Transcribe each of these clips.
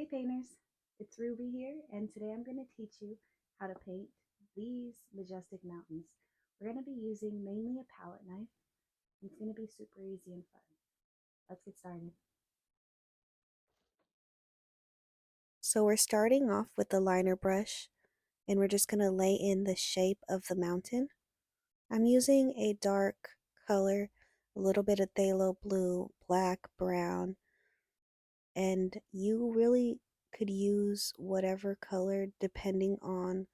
Hey painters, it's Ruby here, and today I'm going to teach you how to paint these majestic mountains. We're going to be using mainly a palette knife. It's going to be super easy and fun. Let's get started. So we're starting off with the liner brush and we're just going to lay in the shape of the mountain. I'm using a dark color, a little bit of phthalo blue, black, brown, and you really could use whatever color depending on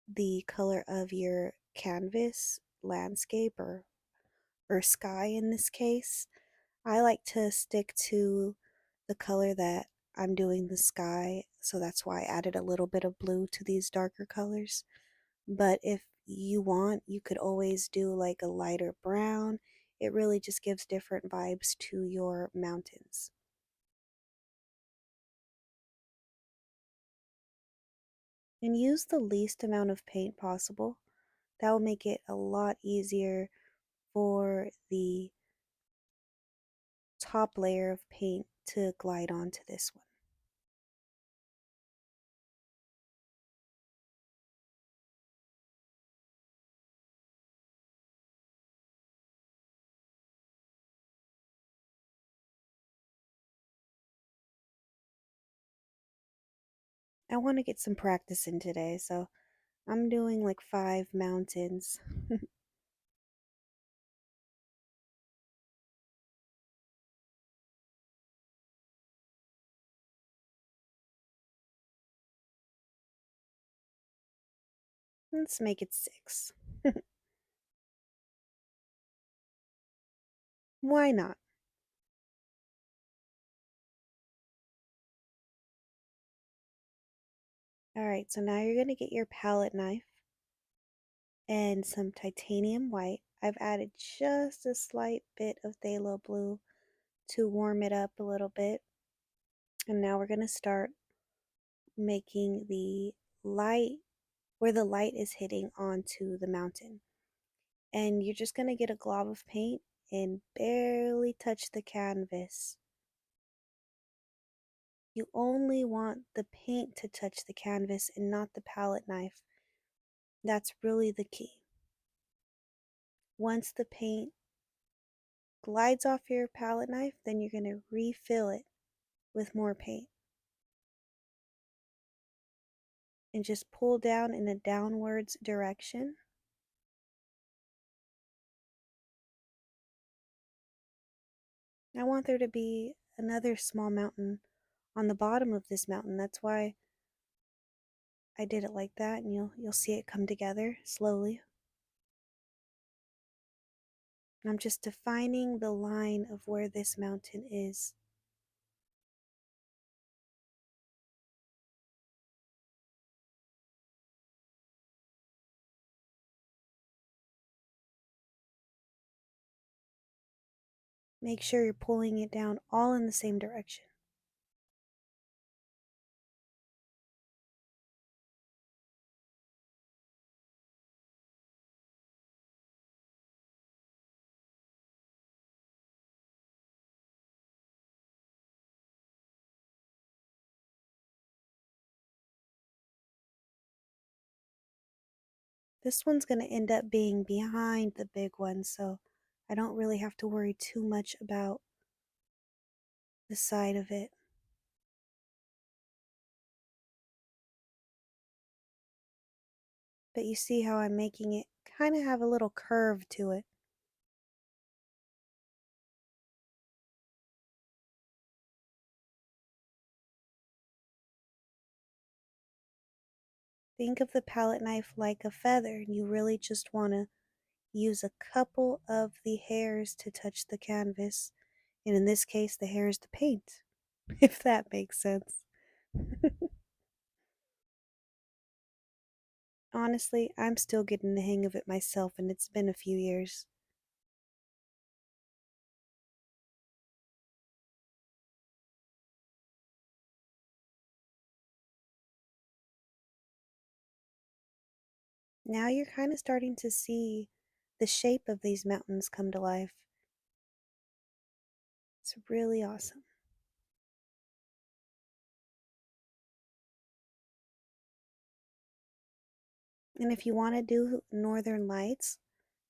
the color of your canvas, landscape, or sky in this case. I like to stick to the color that I'm doing the sky, so that's why I added a little bit of blue to these darker colors. But if you want, you could always do like a lighter brown. It really just gives different vibes to your mountains. And use the least amount of paint possible. That will make it a lot easier for the top layer of paint to glide onto this one. I want to get some practice in today, so I'm doing like 5 mountains. Let's make it 6. Why not? Alright, so now you're going to get your palette knife and some titanium white. I've added just a slight bit of phthalo blue to warm it up a little bit. And now we're going to start making the light where the light is hitting onto the mountain. And you're just going to get a glob of paint and barely touch the canvas. You only want the paint to touch the canvas and not the palette knife. That's really the key. Once the paint glides off your palette knife, then you're going to refill it with more paint. And just pull down in a downwards direction. I want there to be another small mountain on the bottom of this mountain. That's why I did it like that, and you'll see it come together slowly. I'm just defining the line of where this mountain is. Make sure you're pulling it down all in the same direction. This one's going to end up being behind the big one, so I don't really have to worry too much about the side of it. But you see how I'm making it kind of have a little curve to it. Think of the palette knife like a feather. You really just want to use a couple of the hairs to touch the canvas. And in this case, the hair is the paint, if that makes sense. Honestly, I'm still getting the hang of it myself, and it's been a few years. Now you're kind of starting to see the shape of these mountains come to life. It's really awesome. And if you want to do northern lights,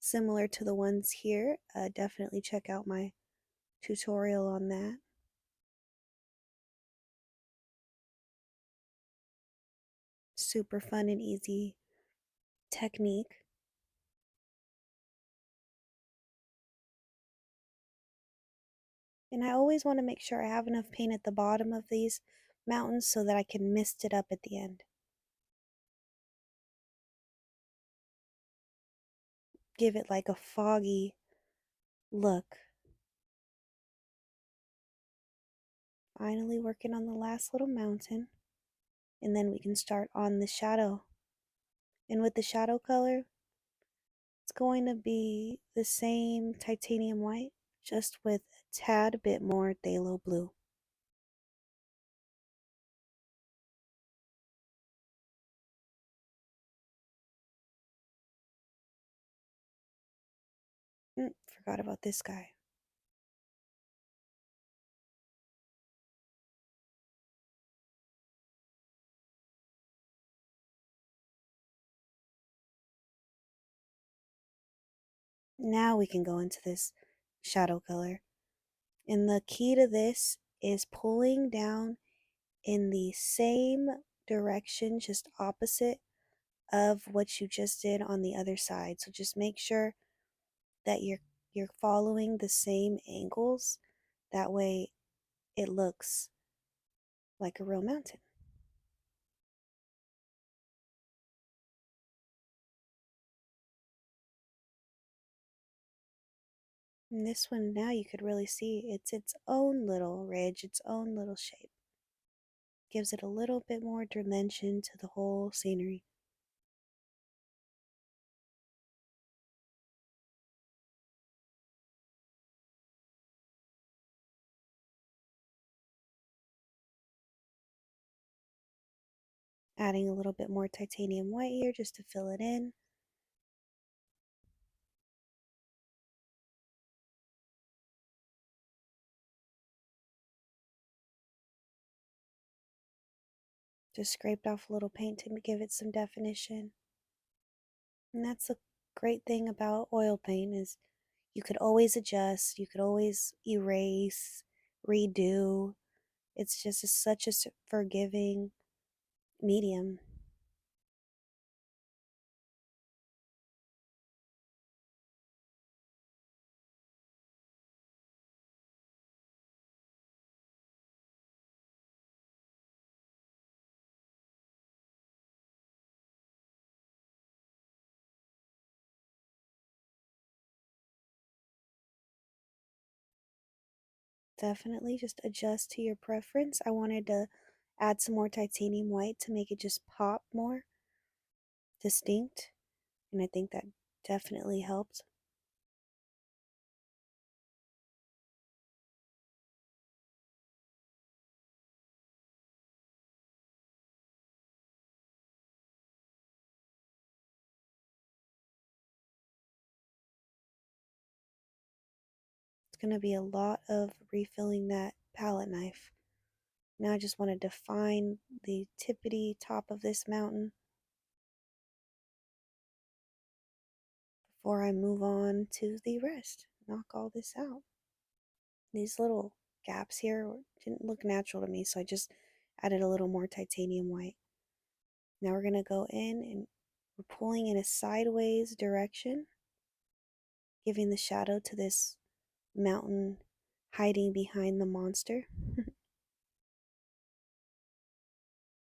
similar to the ones here, definitely check out my tutorial on that. Super fun and easy technique. And I always want to make sure I have enough paint at the bottom of these mountains so that I can mist it up at the end. Give it like a foggy look. Finally working on the last little mountain. And then we can start on the shadow. And with the shadow color, it's going to be the same titanium white, just with a tad bit more phthalo blue. Forgot about this guy. Now we can go into this shadow color. And the key to this is pulling down in the same direction, just opposite of what you just did on the other side. So just make sure that you're following the same angles. That way it looks like a real mountain. And this one now you could really see it's its own little ridge, its own little shape. Gives it a little bit more dimension to the whole scenery. Adding a little bit more titanium white here just to fill it in. Just scraped off a little paint to give it some definition. And that's the great thing about oil paint is you could always adjust, you could always erase, redo. It's just such a forgiving medium. Definitely just adjust to your preference. I wanted to add some more titanium white to make it just pop more distinct, and I think that definitely helped. It's going to be a lot of refilling that palette knife. Now I just want to define the tippity top of this mountain before I move on to the rest. Knock all this out. These little gaps here didn't look natural to me, so I just added a little more titanium white. Now we're going to go in and we're pulling in a sideways direction, giving the shadow to this mountain hiding behind the monster.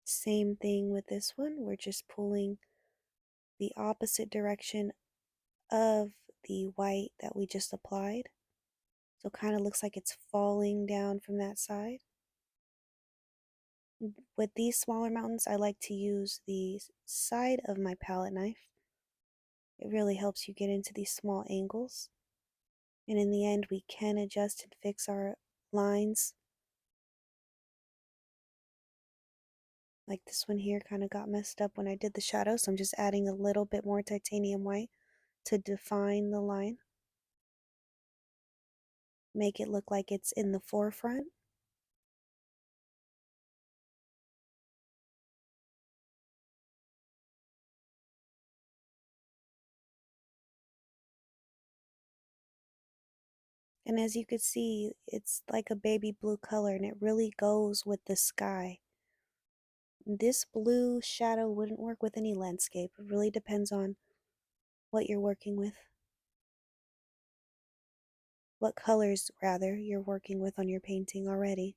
Same thing with this one. We're just pulling the opposite direction of the white that we just applied. So it kind of looks like it's falling down from that side. With these smaller mountains, I like to use the side of my palette knife. It really helps you get into these small angles. And in the end, we can adjust and fix our lines. Like this one here kind of got messed up when I did the shadow, so I'm just adding a little bit more titanium white to define the line. Make it look like it's in the forefront. And as you could see, it's like a baby blue color and it really goes with the sky. This blue shadow wouldn't work with any landscape. It really depends on what you're working with. What colors, rather, you're working with on your painting already.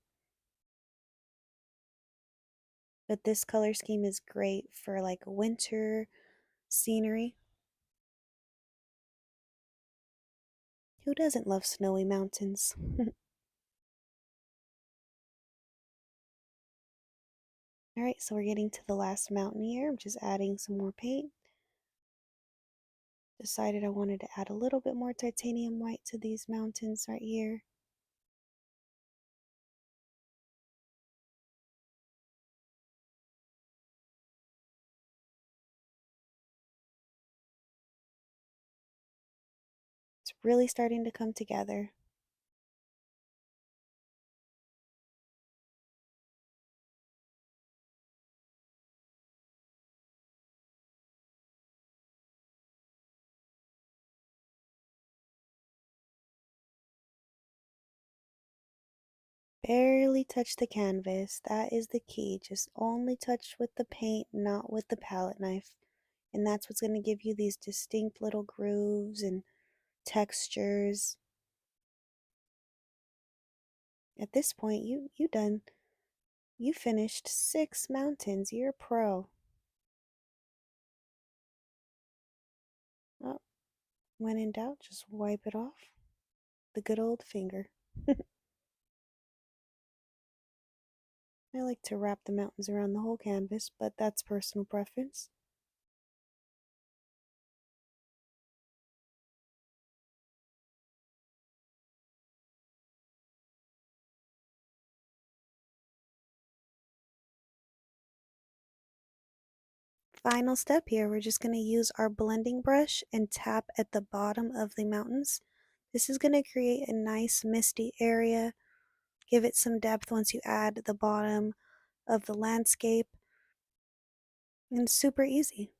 But this color scheme is great for like winter scenery. Who doesn't love snowy mountains? Alright, so we're getting to the last mountain here. I'm just adding some more paint. Decided I wanted to add a little bit more titanium white to these mountains right here. It's really starting to come together. Barely touch the canvas. That is the key. Just only touch with the paint, not with the palette knife. And that's what's going to give you these distinct little grooves and textures. At this point, you finished 6 mountains. You're a pro. Oh, when in doubt, just wipe it off. The good old finger. I like to wrap the mountains around the whole canvas, but that's personal preference. Final step here, we're just going to use our blending brush and tap at the bottom of the mountains. This is going to create a nice misty area, give it some depth once you add the bottom of the landscape, and it's super easy.